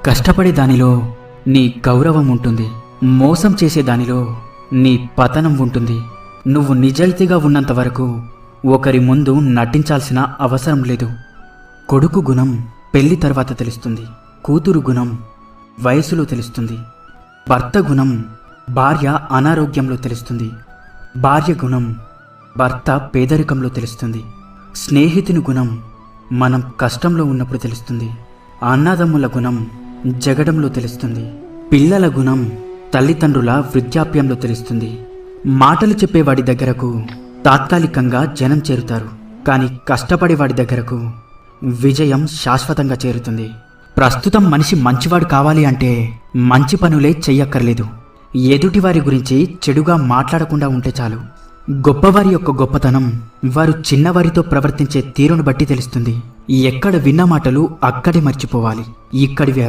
కష్టపడే దానిలో నీ గౌరవం ఉంటుంది, మోసం చేసే దానిలో నీ పతనం ఉంటుంది. నువ్వు నిజాయితీగా ఉన్నంత వరకు ఒకరి ముందు నటించాల్సిన అవసరం లేదు. కొడుకు గుణం పెళ్లి తర్వాత తెలుస్తుంది, కూతురు గుణం వయసులో తెలుస్తుంది, భర్త గుణం భార్య అనారోగ్యంలో తెలుస్తుంది, భార్య గుణం భర్త పేదరికంలో తెలుస్తుంది, స్నేహితుని గుణం మనం కష్టంలో ఉన్నప్పుడు తెలుస్తుంది, అన్నదమ్ముల గుణం జగడంలో తెలుస్తుంది, పిల్లల గుణం తల్లిదండ్రుల వృద్ధాప్యంలో తెలుస్తుంది. మాటలు చెప్పేవాడి దగ్గరకు తాత్కాలికంగా జనం చేరుతారు, కానీ కష్టపడేవాడి దగ్గరకు విజయం శాశ్వతంగా చేరుతుంది. ప్రస్తుతం మనిషి మంచివాడు కావాలి అంటే మంచి పనులే చెయ్యక్కర్లేదు. ఎదుటివారి గురించి చెడుగా మాట్లాడకుండా ఉంటే చాలు. గొప్పవారి యొక్క గొప్పతనం వారు చిన్నవారితో ప్రవర్తించే తీరును బట్టి తెలుస్తుంది. ఎక్కడ విన్న మాటలు అక్కడే మర్చిపోవాలి, ఇక్కడివి